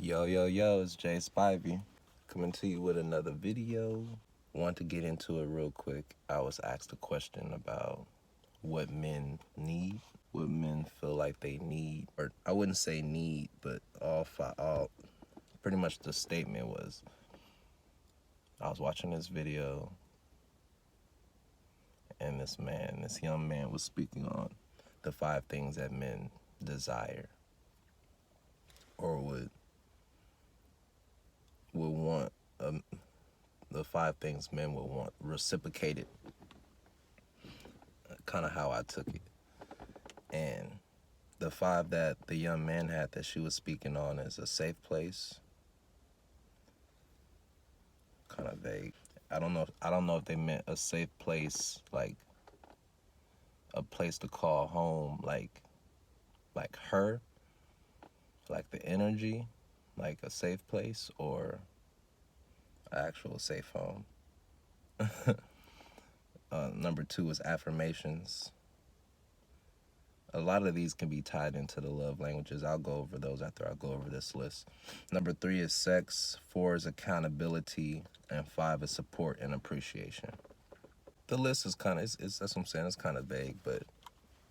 Yo, yo, yo, it's Jay Spivey coming to you with another video. Want to get into it real quick. I was asked a question about what men need, what men feel like they need, or I wouldn't say need, but all pretty much the statement was, I was watching this video and this young man was speaking on the 5 things that men desire or would want, the 5 things men would want reciprocated, kind of how I took it. And the 5 that the young man had that she was speaking on is a safe place. Kind of vague. I don't know if they meant a safe place, like a place to call home, like her, like the energy, like a safe place, or an actual safe home. Number 2 is affirmations. A lot of these can be tied into the love languages. I'll go over those after I go over this list. Number 3 is sex. 4 is accountability. And 5 is support and appreciation. The list is kind of, that's what I'm saying, it's kind of vague, but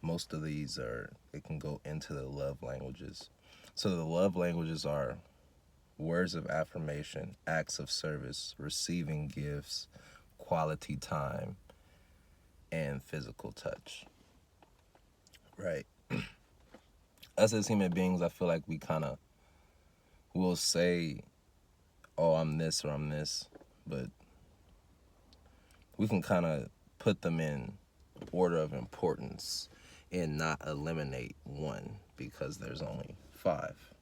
most of these it can go into the love languages. So the love languages are words of affirmation, acts of service, receiving gifts, quality time, and physical touch. Right. Us as human beings, I feel like we kind of will say, oh, I'm this or I'm this, but we can kind of put them in order of importance and not eliminate one because there's only 5.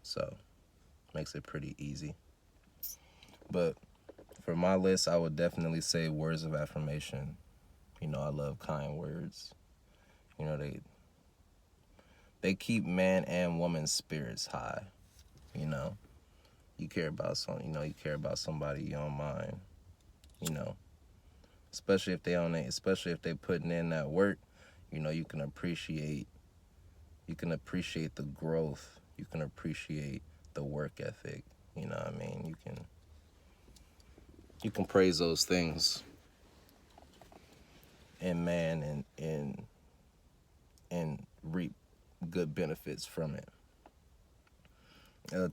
So, makes it pretty easy. But for my list, I would definitely say words of affirmation. You know, I love kind words. You know, they keep man and woman's spirits high. You know, you care about you care about somebody you don't mind. You know, especially if they putting in that work. You know, you can appreciate the growth. You can appreciate the work ethic. You know what I mean? You can praise those things in man and reap good benefits from it.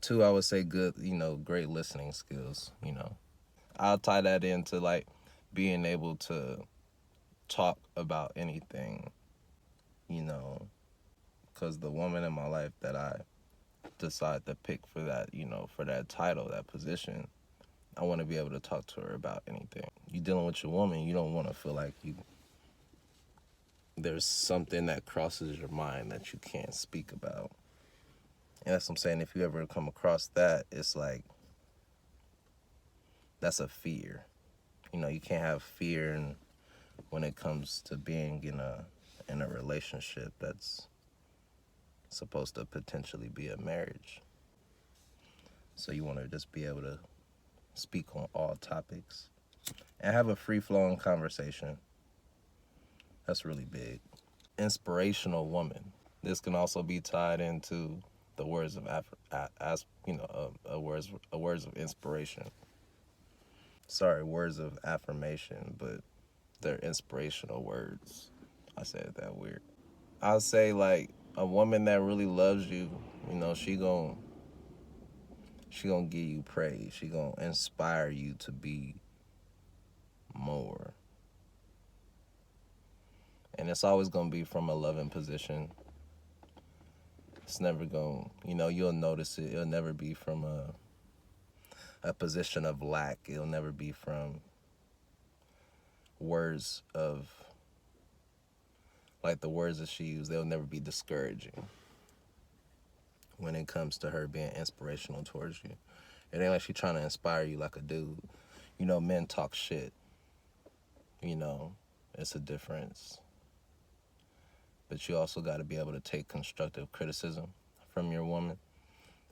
2, I would say great listening skills. You know, I'll tie that into like being able to talk about anything. You know, because the woman in my life that I decide to pick for that, for that title, that position, I want to be able to talk to her about anything. You dealing with your woman, you don't want to feel like there's something that crosses your mind that you can't speak about. And that's what I'm saying. If you ever come across that, it's like, that's a fear. You know, you can't have fear when it comes to being in a relationship that's supposed to potentially be a marriage. So you want to just be able to speak on all topics and have a free-flowing conversation. That's really big. Inspirational woman. This can also be tied into the words of words of inspiration. Sorry, words of affirmation, but they're inspirational words. I said that weird. I'll say like a woman that really loves you, she gonna give you praise. She gonna inspire you to be more. And it's always gonna be from a loving position. It's never gonna, you'll notice it. It'll never be from a position of lack. It'll never be from words of, like the words that she used, they'll never be discouraging when it comes to her being inspirational towards you. It ain't like she's trying to inspire you like a dude. Men talk shit. It's a difference. But you also got to be able to take constructive criticism from your woman.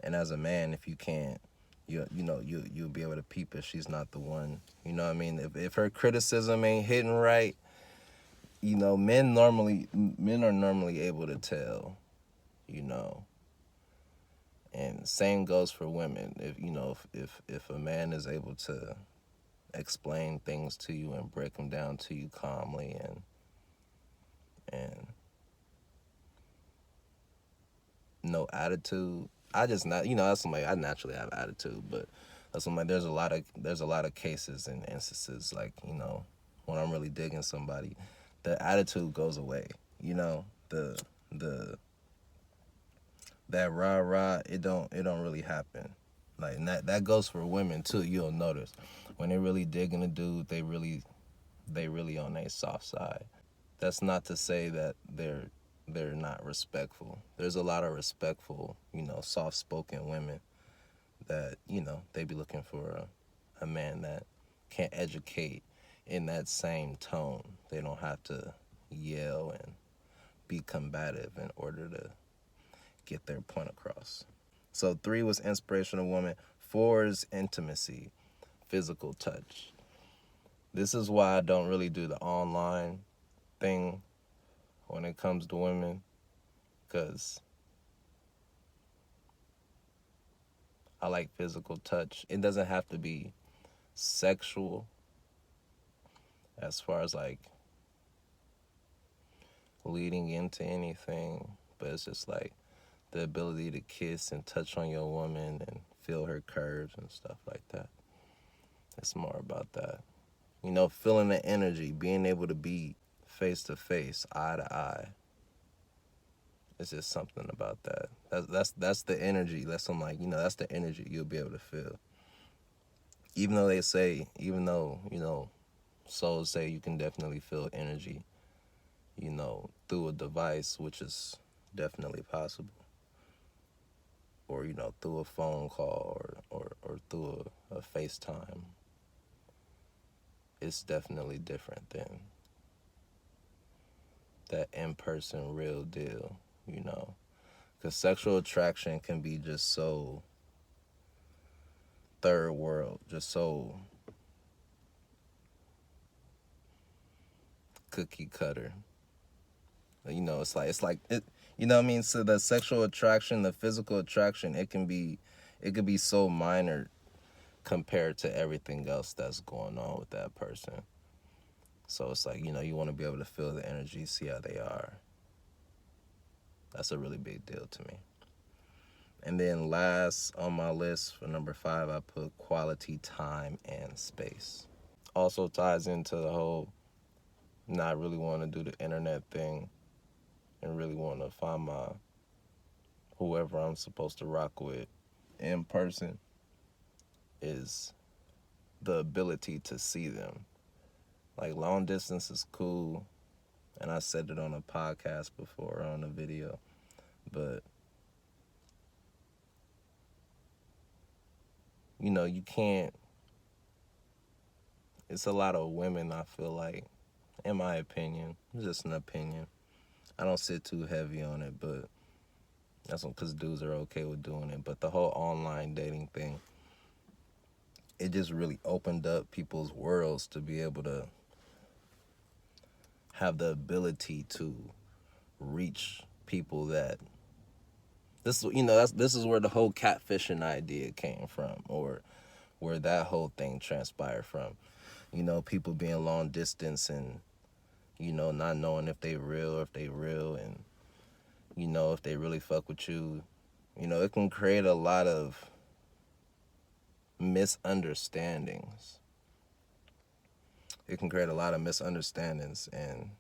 And as a man, if you can't, you'll be able to peep if she's not the one. You know what I mean? If her criticism ain't hitting right, men are normally able to tell, And same goes for women. If a man is able to explain things to you and break them down to you calmly and no attitude. I just not that's somebody I naturally have attitude, but that's somebody there's a lot of cases and instances like, when I'm really digging somebody, the attitude goes away. The that rah rah, it don't really happen. Like, and that goes for women too. You'll notice when they really digging a dude, they really on their soft side. That's not to say that they're not respectful. There's a lot of respectful, soft spoken women that, they be looking for a man that can educate in that same tone. They don't have to yell and be combative in order to get their point across. So 3 was inspirational woman. 4 is intimacy, physical touch. This is why I don't really do the online thing when it comes to women, because I like physical touch. It doesn't have to be sexual as far as like leading into anything, but it's just like the ability to kiss and touch on your woman and feel her curves and stuff like that. It's more about that. Feeling the energy, being able to be face to face, eye to eye. It's just something about that. That's the energy. That's that's the energy you'll be able to feel. Even though souls say you can definitely feel energy, through a device, which is definitely possible. Or, through a phone call or through a FaceTime. It's definitely different than that in-person real deal, Because sexual attraction can be just so third world, just so cookie cutter. It's like it. You know what I mean? So the sexual attraction, the physical attraction, it could be so minor compared to everything else that's going on with that person. So it's like, you want to be able to feel the energy, see how they are. That's a really big deal to me. And then last on my list for number 5, I put quality time and space. Also ties into the whole not really want to do the internet thing and really want to find my whoever I'm supposed to rock with in person, is the ability to see them. Like, long distance is cool, and I said it on a podcast before, on a video, but you can't. It's a lot of women, I feel like, in my opinion, just an opinion. I don't sit too heavy on it, but that's because dudes are okay with doing it. But the whole online dating thing, it just really opened up people's worlds to be able to have the ability to reach people that this is where the whole catfishing idea came from, or where that whole thing transpired from. People being long distance and not knowing if they real or if they real, and if they really fuck with you. It can create a lot of misunderstandings. And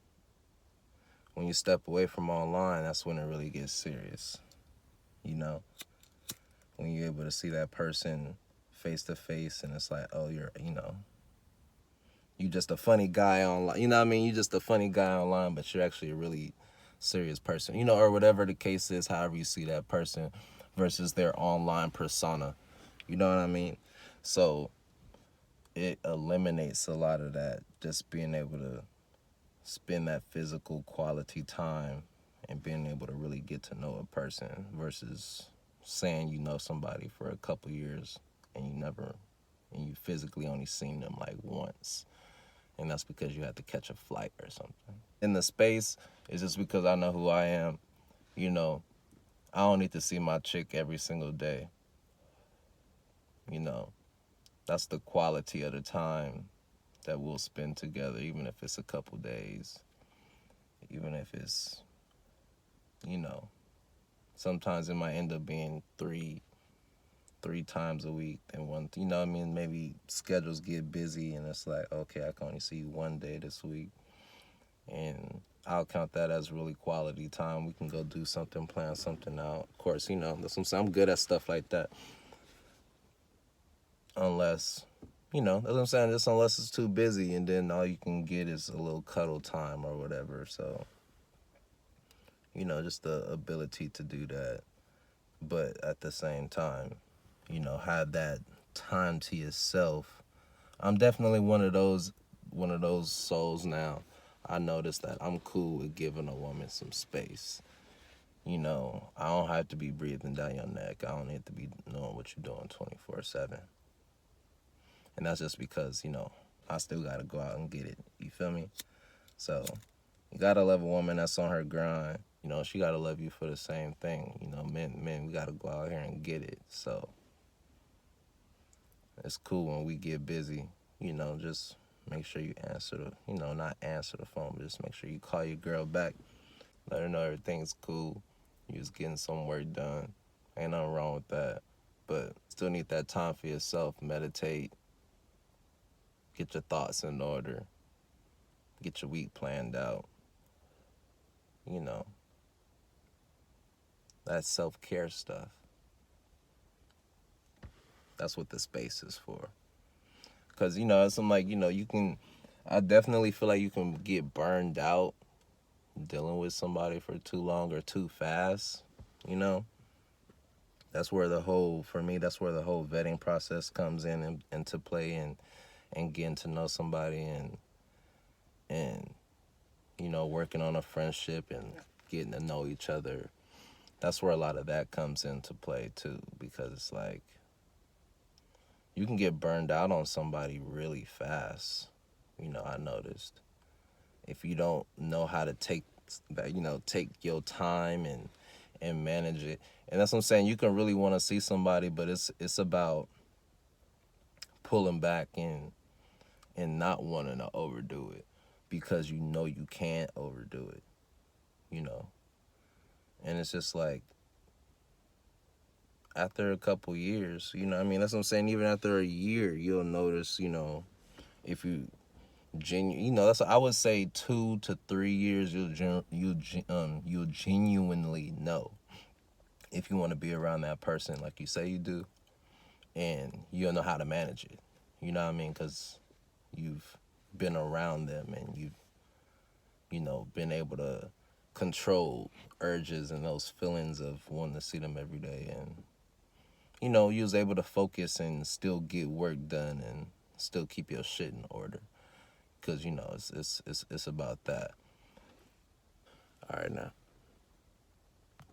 when you step away from online, that's when it really gets serious. When you're able to see that person face to face, and it's like, oh, you just a funny guy online. You know what I mean? You just a funny guy online, but you're actually a really serious person. Or whatever the case is, however you see that person versus their online persona. You know what I mean? So it eliminates a lot of that, just being able to spend that physical quality time and being able to really get to know a person versus saying you know somebody for a couple years and you physically only seen them like once, and that's because you had to catch a flight or something. In the space, it's just because I know who I am. I don't need to see my chick every single day. You know, that's the quality of the time that we'll spend together, even if it's a couple days, even if it's, you know, sometimes it might end up being three times a week and one, you know what I mean? Maybe schedules get busy and it's like, okay, I can only see you one day this week. And I'll count that as really quality time. We can go do something, plan something out. Of course, you know, that's what I'm saying. I'm good at stuff like that. Unless, you know, that's what I'm saying. Just unless it's too busy and then all you can get is a little cuddle time or whatever. So, you know, just the ability to do that. But at the same time, you know, have that time to yourself. I'm definitely one of those souls now. I noticed that I'm cool with giving a woman some space. You know, I don't have to be breathing down your neck. I don't need to be knowing what you're doing 24/7. And that's just because, you know, I still got to go out and get it. You feel me? So, you got to love a woman that's on her grind. You know, she got to love you for the same thing. You know, men, we got to go out here and get it. So, it's cool when we get busy. You know, just make sure you answer not answer the phone, but just make sure you call your girl back. Let her know everything's cool. You was getting some work done. Ain't nothing wrong with that. But still need that time for yourself. Meditate. Get your thoughts in order. Get your week planned out. You know, that self-care stuff. That's what the space is for. Because, you know, it's like, you know, I definitely feel like you can get burned out dealing with somebody for too long or too fast, you know. For me, that's where the whole vetting process comes in and into play, and getting to know somebody, and you know, working on a friendship and getting to know each other. That's where a lot of that comes into play too, because it's like you can get burned out on somebody really fast. You know, I noticed if you don't know how to take that, you know, take your time and manage it. And that's what I'm saying. You can really want to see somebody, but it's about pulling back and not wanting to overdo it, because you know you can't overdo it, you know. And it's just like after a couple years, you know what I mean? That's what I'm saying. Even after a year, you'll notice, you know, if you you know, that's, I would say 2 to 3 years, you'll genuinely know if you want to be around that person like you say you do, and you'll know how to manage it. You know what I mean? Because you've been around them, and you've, you know, been able to control urges and those feelings of wanting to see them every day. And, you know, you was able to focus and still get work done and still keep your shit in order. Because, you know, it's about that. All right, now.